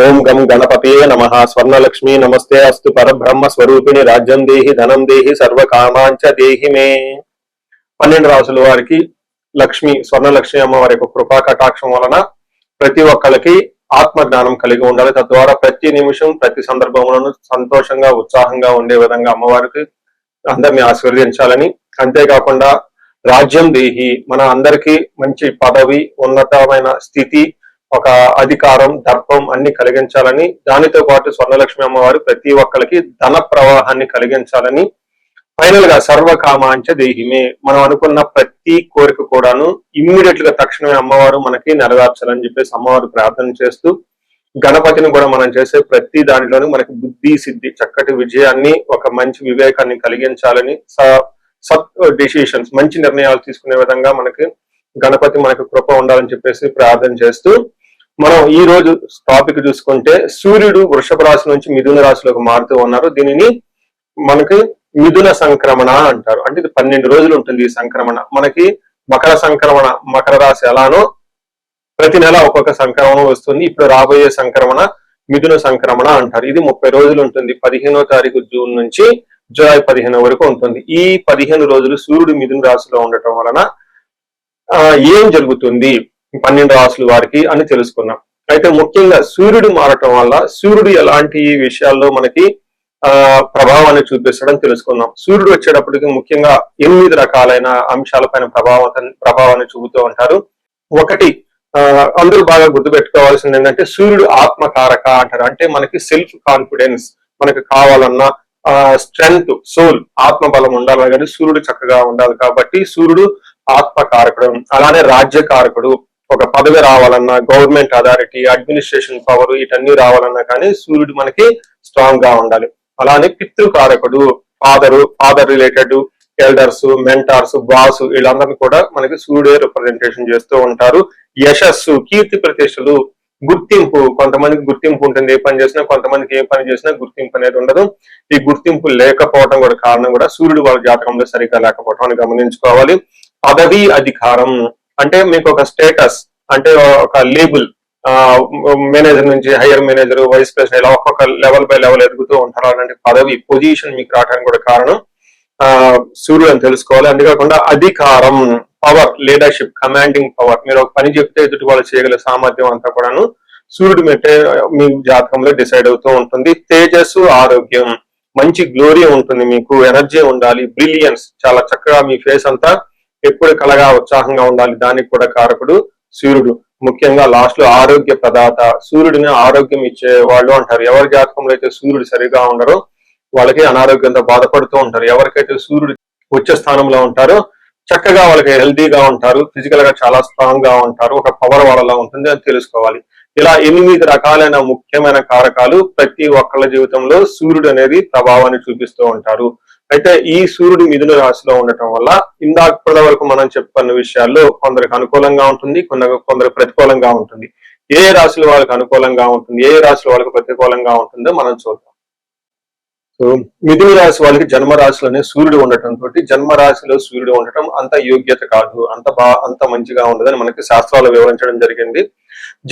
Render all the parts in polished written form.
ఓం గం గణపతియే నమః. స్వర్ణలక్ష్మి నమస్తే అస్తు. పరబ్రహ్మ స్వరూపిణి రాజ్యం దేహి ధనం దేహి సర్వకామాంచ దేహి మే. 12 రాసుల వారికి లక్ష్మి స్వర్ణలక్ష్మి అమ్మవారి యొక్క కృపా కటాక్షం వలన ప్రతి ఒక్కరికి ఆత్మజ్ఞానం కలిగి ఉండాలి. తద్వారా ప్రతి నిమిషం ప్రతి సందర్భంలోనూ సంతోషంగా ఉత్సాహంగా ఉండే విధంగా అమ్మవారికి అందరినీ ఆశీర్వదించాలని, అంతేకాకుండా రాజ్యం దేహి మన అందరికీ మంచి పదవి, ఉన్నతమైన స్థితి, ఒక అధికారం, దర్పం అన్ని కలిగించాలని, దానితో పాటు స్వర్ణలక్ష్మి అమ్మవారు ప్రతి ఒక్కరికి ధన ప్రవాహాన్ని కలిగించాలని, ఫైనల్ గా సర్వకామాంచ దేహిమే మనం అనుకున్న ప్రతి కోరిక కూడాను ఇమ్మీడియట్ గా తక్షణమే అమ్మవారు మనకి నెరవేర్చాలని చెప్పేసి అమ్మవారు ప్రార్థన చేస్తూ, గణపతిని కూడా మనం చేసే ప్రతి దానిలోనూ మనకి బుద్ధి సిద్ధి చక్కటి విజయాన్ని, ఒక మంచి వివేకాన్ని కలిగించాలని, సత్ డిసిషన్స్ మంచి నిర్ణయాలు తీసుకునే విధంగా మనకి గణపతి మనకు కృప ఉండాలని చెప్పేసి ప్రార్థన చేస్తూ, మనం ఈ రోజు టాపిక్ చూసుకుంటే సూర్యుడు వృషభ రాశి నుంచి మిథున రాశిలోకి మారుతూ ఉన్నారు. దీనిని మనకి మిథున సంక్రమణ అంటారు. అంటే ఇది 12 రోజులు ఉంటుంది ఈ సంక్రమణ. మనకి మకర సంక్రమణ, మకర రాశి ఎలానో ప్రతి నెల ఒక్కొక్క సంక్రమణ వస్తుంది. ఇప్పుడు రాబోయే సంక్రమణ మిథున సంక్రమణ అంటారు. ఇది 30 రోజులు ఉంటుంది. 15వ తారీఖు జూన్ నుంచి జూలై 15 వరకు ఉంటుంది. ఈ 15 రోజులు సూర్యుడు మిథున రాశిలో ఉండటం వలన ఏం జరుగుతుంది 12 రాశుల వారికి అని తెలుసుకున్నాం. అయితే ముఖ్యంగా సూర్యుడు మారటం వల్ల సూర్యుడు ఎలాంటి విషయాల్లో మనకి ప్రభావాన్ని చూపిస్తాడని తెలుసుకున్నాం. సూర్యుడు వచ్చేటప్పటికి ముఖ్యంగా 8 రకాలైన అంశాలపైన ప్రభావాన్ని చూపుతూ ఉంటారు. ఒకటి అందరూ బాగా గుర్తుపెట్టుకోవాల్సింది ఏంటంటే సూర్యుడు ఆత్మకారక అంటారు. అంటే మనకి సెల్ఫ్ కాన్ఫిడెన్స్, మనకి కావాలన్నా స్ట్రెంగ్త్, సోల్, ఆత్మబలం ఉండాలి కానీ సూర్యుడు చక్కగా ఉండాలి. కాబట్టి సూర్యుడు ఆత్మకారకుడు. అలానే రాజ్యకారకుడు, ఒక పదవి రావాలన్నా, గవర్నమెంట్ అథారిటీ, అడ్మినిస్ట్రేషన్ పవర్ వీటన్ని రావాలన్నా కానీ సూర్యుడు మనకి స్ట్రాంగ్ గా ఉండాలి. అలానే పితృకారకుడు, father related elders, mentors, boss వీళ్ళందరినీ కూడా మనకి సూర్యుడే రిప్రజెంటేషన్ చేస్తూ ఉంటారు. యశస్సు, కీర్తి ప్రతిష్టలు, గుర్తింపు, కొంతమందికి గుర్తింపు ఉంటుంది ఏ పని చేసినా, కొంతమందికి ఏ పని చేసినా గుర్తింపు అనేది ఉండదు. ఈ గుర్తింపు లేకపోవడం కూడా కారణం కూడా సూర్యుడు వాళ్ళ జాతకంలో సరిగ్గా లేకపోవడం అని గమనించుకోవాలి. పదవి, అధికారం అంటే మీకు ఒక స్టేటస్, అంటే ఒక లేబుల్, మేనేజర్ నుంచి హైయర్ మేనేజర్, వైస్ ప్రెసిడెంట్ ఇలా ఒక్కొక్క లెవెల్ బై లెవెల్ ఎదుగుతూ ఉంటారు. అలాంటి పదవి, పొజిషన్ మీకు రావడానికి కూడా కారణం సూర్యుడు అని తెలుసుకోవాలి. అంతేకాకుండా అధికారం, పవర్, లీడర్షిప్, కమాండింగ్ పవర్, మీరు ఒక పని చెప్తే ఎదుటి వాళ్ళు చేయగల సామర్థ్యం అంతా కూడాను సూర్యుడు మెట్టే మీ జాతకంలో డిసైడ్ అవుతూ ఉంటుంది. తేజస్సు, ఆరోగ్యం, మంచి గ్లోరీ ఉంటుంది, మీకు ఎనర్జీ ఉండాలి, బ్రిలియన్స్, చాలా చక్కగా మీ ఫేస్ అంతా ఎప్పుడు కలగా ఉత్సాహంగా ఉండాలి, దానికి కూడా కారకుడు సూర్యుడు. ముఖ్యంగా లాస్ట్ లో ఆరోగ్య ప్రదాత, సూర్యుడిని ఆరోగ్యం ఇచ్చే వాళ్ళు అంటారు. ఎవరి జాతకంలో అయితే సూర్యుడు సరిగా ఉండరో వాళ్ళకి అనారోగ్యంతో బాధపడుతూ ఉంటారు. ఎవరికైతే సూర్యుడు ఉచ్చ స్థానంలో ఉంటారో చక్కగా వాళ్ళకి హెల్తీగా ఉంటారు, ఫిజికల్ గా చాలా స్ట్రాంగ్ గా ఉంటారు, ఒక పవర్ వాళ్ళలో ఉంటుంది అని తెలుసుకోవాలి. ఇలా 8 రకాలైన ముఖ్యమైన కారకాలు ప్రతి ఒక్కళ్ళ జీవితంలో సూర్యుడు అనేది ప్రభావాన్ని చూపిస్తూ ఉంటారు. అయితే ఈ సూర్యుడు మిథున రాశిలో ఉండటం వల్ల ఇందాక వరకు మనం చెప్పుకున్న విషయాల్లో కొందరికి అనుకూలంగా ఉంటుంది, కొందరికి ప్రతికూలంగా ఉంటుంది. ఏ రాశుల వాళ్ళకి అనుకూలంగా ఉంటుంది, ఏ రాశుల వాళ్ళకి ప్రతికూలంగా ఉంటుందో మనం చూద్దాం. సో మిథున రాశి వాళ్ళకి జన్మరాశిలోనే సూర్యుడు ఉండటంతో జన్మరాశిలో సూర్యుడు ఉండటం అంత యోగ్యత కాదు, అంత మంచిగా ఉండదని మనకి శాస్త్రాలు వివరించడం జరిగింది.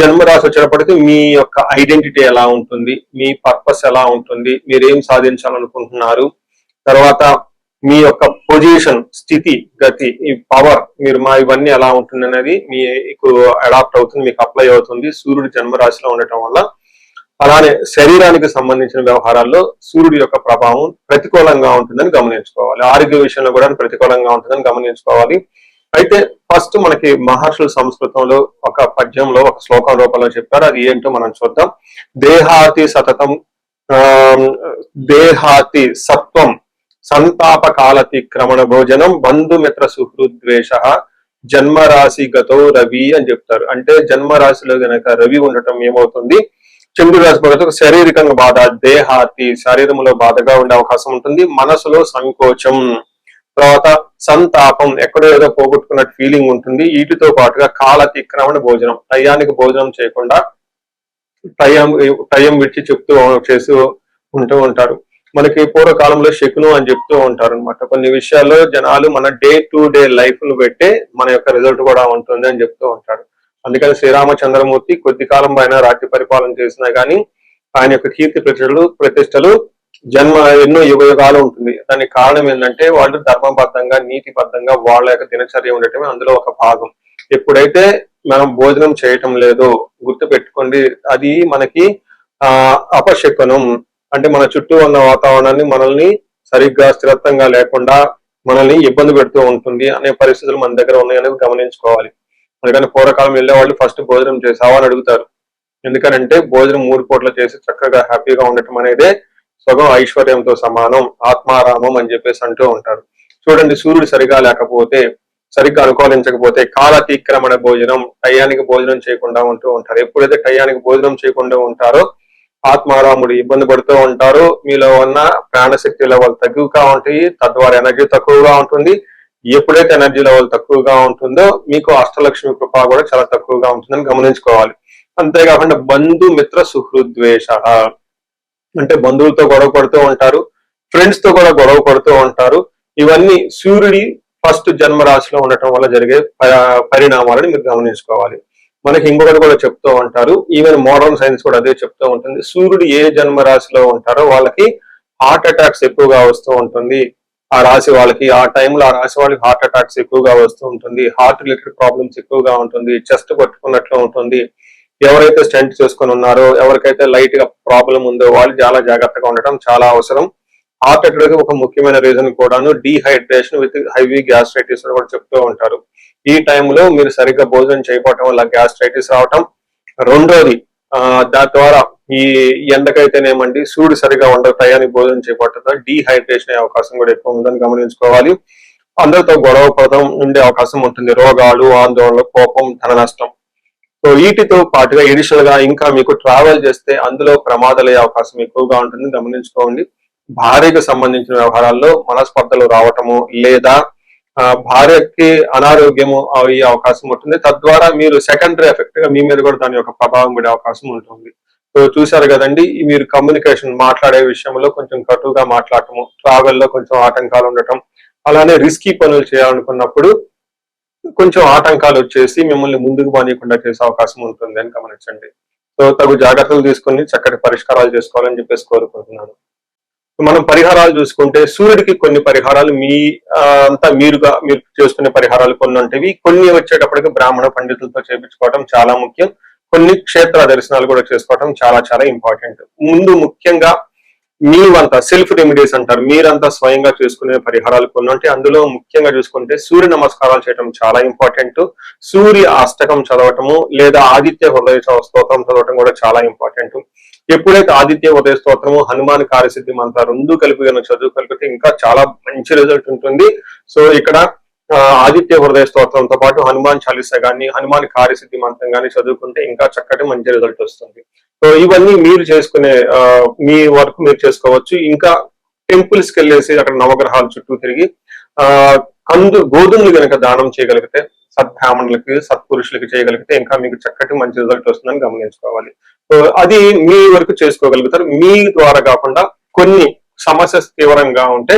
జన్మరాశి వచ్చేటప్పటికి మీ యొక్క ఐడెంటిటీ ఎలా ఉంటుంది, మీ పర్పస్ ఎలా ఉంటుంది, మీరేం సాధించాలనుకుంటున్నారు, తర్వాత మీ యొక్క పొజిషన్, స్థితి, గతి, ఈ పవర్, మీరు ఇవన్నీ ఎలా ఉంటుంది అనేది మీకు అడాప్ట్ అవుతుంది, మీకు అప్లై అవుతుంది సూర్యుడు జన్మరాశిలో ఉండటం వల్ల. అలానే శరీరానికి సంబంధించిన వ్యవహారాల్లో సూర్యుడు యొక్క ప్రభావం ప్రతికూలంగా ఉంటుందని గమనించుకోవాలి. ఆరోగ్య విషయంలో కూడా ప్రతికూలంగా ఉంటుందని గమనించుకోవాలి. అయితే ఫస్ట్ మనకి మహర్షుల సంస్కృతంలో ఒక పద్యంలో ఒక శ్లోకం రూపంలో చెప్పారు. అది ఏంటో మనం చూద్దాం. దేహాతి సతతం, దేహాతి సత్వం, సంతాప కాలతిక్రమణ భోజనం, బంధుమిత్ర సుహృద్వేష, జన్మరాశి గతో రవి అని చెప్తారు. అంటే జన్మరాశిలో గనక రవి ఉండటం ఏమవుతుంది, చంద్రుడు రాశి పడితే శారీరకంగా బాధ, దేహాతి శరీరంలో బాధగా ఉండే అవకాశం ఉంటుంది, మనసులో సంకోచం, తర్వాత సంతాపం, ఎక్కడో ఏదో పోగొట్టుకున్నట్టు ఫీలింగ్ ఉంటుంది. వీటితో పాటుగా కాలతిక్రమణ భోజనం, టయానికి భోజనం చేయకుండా టయం విడిచి చేస్తూ ఉంటూ ఉంటారు. మనకి పూర్వకాలంలో శకును అని చెప్తూ ఉంటారు అనమాట. కొన్ని విషయాల్లో జనాలు మన డే టు డే లైఫ్ ను బట్టే మన యొక్క రిజల్ట్ కూడా ఉంటుంది అని చెప్తూ ఉంటారు. అందుకని శ్రీరామచంద్రమూర్తి కొద్ది కాలం పైన రాజ్య పరిపాలన చేసినా గానీ ఆయన యొక్క కీర్తి ప్రతిష్టలు జన్మ ఎన్నో యుగాలు ఉంటుంది. దానికి కారణం ఏంటంటే వాళ్ళు ధర్మబద్ధంగా నీతిబద్ధంగా వాళ్ళ యొక్క దినచర్య ఉండటమే అందులో ఒక భాగం. ఎప్పుడైతే మనం భోజనం చేయటం లేదో గుర్తు పెట్టుకోండి, అది మనకి అపశకునం. అంటే మన చుట్టూ ఉన్న వాతావరణాన్ని మనల్ని సరిగ్గా స్థిరత్వంగా లేకుండా మనల్ని ఇబ్బంది పెడుతూ ఉంటుంది అనే పరిస్థితులు మన దగ్గర ఉన్నాయనేది గమనించుకోవాలి. అందుకని పూర్వకాలం వెళ్ళే వాళ్ళు ఫస్ట్ భోజనం చేసావా అని అడుగుతారు. ఎందుకనంటే భోజనం 3 పూట్ల చేసి చక్కగా హ్యాపీగా ఉండటం అనేదే స్వగం ఐశ్వర్యంతో సమానం, ఆత్మారామం అని చెప్పేసి అంటూ ఉంటారు. చూడండి, సూర్యుడు సరిగా లేకపోతే, సరిగ్గా అనుకూలించకపోతే కాలతీక్రమణ భోజనం, టయానికి భోజనం చేయకుండా ఉంటూ ఉంటారు. ఎప్పుడైతే టయానికి భోజనం చేయకుండా ఉంటారో ఆత్మారాముడు ఇబ్బంది పడుతూ ఉంటారు. మీలో ఉన్న ప్రాణశక్తి లెవెల్ తక్కువగా ఉంటాయి, తద్వారా ఎనర్జీ తక్కువగా ఉంటుంది. ఎప్పుడైతే ఎనర్జీ లెవెల్ తక్కువగా ఉంటుందో మీకు అష్టలక్ష్మి కృప కూడా చాలా తక్కువగా ఉంటుందని గమనించుకోవాలి. అంతేకాకుండా బంధు మిత్ర సుహృద్వేష, అంటే బంధువులతో గొడవ పడుతూ ఉంటారు, ఫ్రెండ్స్ తో కూడా గొడవ పడుతూ ఉంటారు. ఇవన్నీ సూర్యుడి ఫస్ట్ జన్మరాశిలో ఉండటం వల్ల జరిగే పరిణామాలను మీరు గమనించుకోవాలి. మనకి ఇంకొకటి కూడా చెప్తూ ఉంటారు, ఈవెన్ మోడర్న్ సైన్స్ కూడా అదే చెప్తూ ఉంటుంది. సూర్యుడు ఏ జన్మరాశిలో ఉంటారో వాళ్ళకి హార్ట్ అటాక్స్ ఎక్కువగా వస్తూ ఉంటుంది. ఆ రాశి వాళ్ళకి ఆ టైంలో ఆ రాశి వాళ్ళకి హార్ట్ అటాక్స్ ఎక్కువగా వస్తూ ఉంటుంది, హార్ట్ రిలేటెడ్ ప్రాబ్లమ్స్ ఎక్కువగా ఉంటుంది, చెస్ట్ పట్టుకున్నట్లు ఉంటుంది. ఎవరైతే స్టెంట్ చేసుకుని ఉన్నారో, ఎవరికైతే లైట్ గా ప్రాబ్లం ఉందో వాళ్ళు చాలా జాగ్రత్తగా ఉండటం చాలా అవసరం. హార్ట్ అటాక్ ఒక ముఖ్యమైన రీజన్ కూడాను డీహైడ్రేషన్ విత్ హెవీ గ్యాస్ట్రైటిస్ కూడా చెప్తూ ఉంటారు. ఈ టైంలో మీరు సరిగ్గా భోజనం చేయకపోవటం వల్ల గ్యాస్ట్రైటిస్ రావటం. రెండోది దాని ద్వారా ఈ ఎండకైతేనేమండి సూర్యుడు సరిగా ఉండదు, టయానికి భోజనం చేయకపోవటం డీహైడ్రేషన్ అయ్యే అవకాశం కూడా ఎక్కువ ఉందని గమనించుకోవాలి. అందరితో గొడవ పడడం ఉండే అవకాశం ఉంటుంది, రోగాలు, ఆందోళన, కోపం, ధన నష్టం. సో వీటితో పాటుగా ఎడిషనల్ గా ఇంకా మీకు ట్రావెల్ చేస్తే అందులో ప్రమాదాలయ్యే అవకాశం ఎక్కువగా ఉంటుంది, గమనించుకోండి. భార్యకు సంబంధించిన వ్యవహారాల్లో మనస్పర్ధలు రావటము లేదా భార్యకి అనారోగ్యము అయ్యే అవకాశం ఉంటుంది. తద్వారా మీరు సెకండరీ ఎఫెక్ట్ గా మీ మీద కూడా దాని యొక్క ప్రభావం పడే అవకాశం ఉంటుంది. సో చూసారు కదండి, మీరు కమ్యూనికేషన్ మాట్లాడే విషయంలో కొంచెం కటుగా మాట్లాడటము, ట్రావెల్లో కొంచెం ఆటంకాలు ఉండటం, అలానే రిస్కీ పనులు చేయాలనుకున్నప్పుడు కొంచెం ఆటంకాలు వచ్చేసి మిమ్మల్ని ముందుకు పోనీయకుండా చేసే అవకాశం ఉంటుంది అని గమనించండి. సో తగు జాగ్రత్తలు తీసుకొని చక్కటి పరిష్కారాలు చేసుకోవాలని చెప్పేసి కోరుకుంటున్నాను. మనం పరిహారాలు చూసుకుంటే సూర్యుడికి కొన్ని పరిహారాలు మీరు చేసుకునే పరిహారాలు కొన్ని ఉంటాయి. కొన్ని వచ్చేటప్పటికి బ్రాహ్మణ పండితులతో చేయించుకోవడం చాలా ముఖ్యం. కొన్ని క్షేత్ర దర్శనాలు కూడా చేసుకోవడం చాలా చాలా ఇంపార్టెంట్. ముందు ముఖ్యంగా మీరంతా సెల్ఫ్ రెమెడీస్ అంటారు, మీరంతా స్వయంగా చేసుకునే పరిహారాలు కొన్ని ఉంటాయి. అందులో ముఖ్యంగా చూసుకుంటే సూర్య నమస్కారాలు చేయడం చాలా ఇంపార్టెంట్. సూర్య అష్టకం చదవటము లేదా ఆదిత్య హృదయ స్తోత్రం చదవటం కూడా చాలా ఇంపార్టెంట్. ఎప్పుడైతే ఆదిత్య హృదయ స్తోత్రము, హనుమాన్ కార్యసిద్ధి మంత్ర రెండు కలిపి చదువుకలిపితే ఇంకా చాలా మంచి రిజల్ట్ ఉంటుంది. సో ఇక్కడ ఆదిత్య హృదయ స్తోత్రంతో పాటు హనుమాన్ చాలీసా గాని, హనుమాన్ కార్యసిద్ధి మంత్రం గాని చదువుకుంటే ఇంకా చక్కటి మంచి రిజల్ట్ వస్తుంది. సో ఇవన్నీ మీరు చేసుకునే మీ వరకు మీరు చేసుకోవచ్చు. ఇంకా టెంపుల్స్ కి వెళ్ళేసి అక్కడ నవగ్రహాల చుట్టూ తిరిగి గోధుమలు కనుక దానం చేయగలిగితే, సద్బ్రాహ్మణులకి సత్పురుషులకి చేయగలిగితే ఇంకా మీకు చక్కటి మంచి రిజల్ట్ వస్తుందని గమనించుకోవాలి. సో అది మీ వరకు చేసుకోగలుగుతారు. మీ ద్వారా కాకుండా కొన్ని సమస్య తీవ్రంగా ఉంటే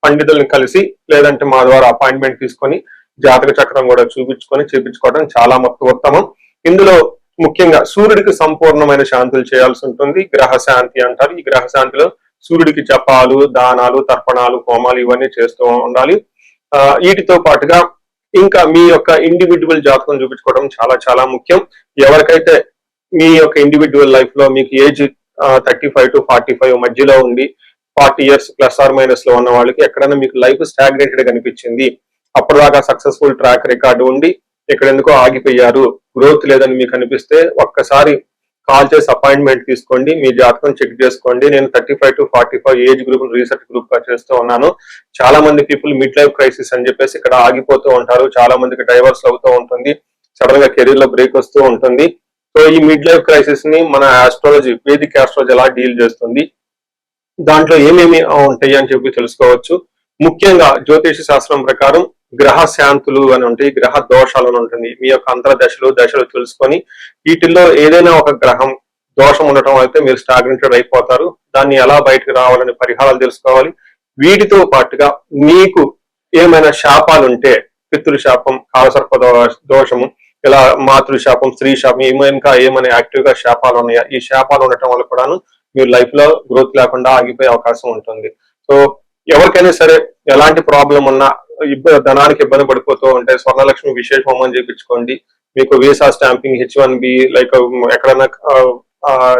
పండితుల్ని కలిసి లేదంటే మా ద్వారా అపాయింట్మెంట్ తీసుకొని జాతక చక్రం కూడా చూపించుకొని చేపించుకోవడం చాలా ఉత్తమం. ఇందులో ముఖ్యంగా సూర్యుడికి సంపూర్ణమైన శాంతులు చేయాల్సి ఉంటుంది. గ్రహ శాంతి అంటారు. ఈ గ్రహ శాంతిలో సూర్యుడికి జపాలు, దానాలు, తర్పణాలు, హోమాలు ఇవన్నీ చేస్తూ ఉండాలి. వీటితో పాటుగా ఇంకా మీ యొక్క ఇండివిడ్యువల్ జాతకం చూపించుకోవడం చాలా చాలా ముఖ్యం. ఎవరికైతే మీ యొక్క ఇండివిడ్యువల్ లైఫ్ లో మీకు ఏజ్ 35 to 45 మధ్యలో ఉండి 40 years ప్లస్ ఆర్ మైనస్ లో ఉన్న వాళ్ళకి ఎక్కడైనా మీకు లైఫ్ స్టాగ్నేటెడ్ కనిపించింది, అప్పటిదాకా సక్సెస్ఫుల్ ట్రాక్ రికార్డు ఉండి ఇక్కడ ఎందుకో ఆగిపోయారు, గ్రోత్ లేదని మీకు అనిపిస్తే ఒక్కసారి కాల్ చేసి అపాయింట్మెంట్ తీసుకోండి, మీ జాతకం చెక్ చేసుకోండి. నేను 35 to 45 age group research group గా చేస్తూ ఉన్నాను. చాలా మంది పీపుల్ మిడ్ లైఫ్ క్రైసిస్ అని చెప్పేసి ఇక్కడ ఆగిపోతూ ఉంటారు. చాలా మందికి డైవర్స్ అవుతూ ఉంటుంది, సడన్ గా కెరీర్ లో బ్రేక్ వస్తూ ఉంటుంది. సో ఈ మిడ్ లైఫ్ క్రైసిస్ ని మన ఆస్ట్రాలజీ, వేదిక్ ఆస్ట్రాలజీ ఎలా డీల్ చేస్తుంది, దాంట్లో ఏమేమి ఉంటాయి అని చెప్పి తెలుసుకోవచ్చు. ముఖ్యంగా జ్యోతిష శాస్త్రం ప్రకారం గ్రహ శాంతులు అని ఉంటాయి, గ్రహ దోషాలు అని ఉంటుంది. మీ యొక్క అంతర్దశలు దశలు తెలుసుకొని వీటిల్లో ఏదైనా ఒక గ్రహం దోషం ఉండటం అయితే మీరు స్టాగ్నేటెడ్ అయిపోతారు. దాన్ని ఎలా బయటకు రావాలని పరిహారాలు తెలుసుకోవాలి. వీటితో పాటుగా మీకు ఏమైనా శాపాలు ఉంటే, పితృ శాపం, కాలసర్ప దోషము, ఇలా మాతృశాపం, స్త్రీ శాపం, ఇంకా ఏమైనా యాక్టివ్ గా శాపాలు ఉన్నాయా, ఈ శాపాలు ఉండటం వల్ల కూడాను మీరు లైఫ్ లో గ్రోత్ లేకుండా ఆగిపోయే అవకాశం ఉంటుంది. సో ఎవరికైనా సరే ఎలాంటి ప్రాబ్లం ఉన్నా, ధనానికి ఇబ్బంది పడిపోతూ ఉంటే స్వర్ణలక్ష్మి విశేష హోమం చేయించుకోండి. మీకు వీసా స్టాంపింగ్, H1B, లైక్ ఎక్కడన్నా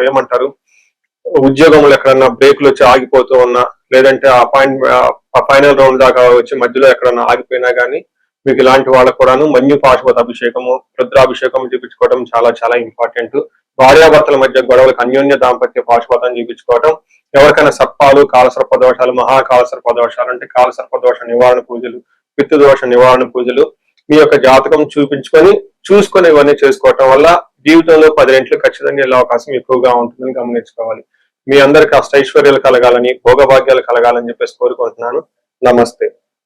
ఏమంటారు ఉద్యోగంలో ఎక్కడన్నా బ్రేక్లు వచ్చి ఆగిపోతూ ఉన్నా, లేదంటే ఫైనల్ రౌండ్ దాకా వచ్చి మధ్యలో ఎక్కడన్నా ఆగిపోయినా కానీ మీకు ఇలాంటి వాళ్ళకు కూడాను మన్యు పాశుపత అభిషేకము, రుద్రాభిషేకం చూపించుకోవడం చాలా చాలా ఇంపార్టెంట్. భార్యాభర్తల మధ్య గొడవలకు అన్యోన్య దాంపత్య పాశుపతం చూపించుకోవడం, ఎవరికైనా సర్పాలు, కాలసర్ప దోషాలు, మహాకాలసర్ప దోషాలు అంటే కాలసర్ప దోష నివారణ పూజలు, పితృదోష నివారణ పూజలు మీ యొక్క జాతకం చూసుకొని ఇవన్నీ చేసుకోవటం వల్ల జీవితంలో 10 రెట్లు ఖచ్చితంగా వెళ్ళే అవకాశం ఎక్కువగా ఉంటుందని గమనించుకోవాలి. మీ అందరికి అష్టైశ్వర్యాలు కలగాలని, భోగభాగ్యాలు కలగాలని చెప్పేసి కోరుకుంటున్నాను. నమస్తే.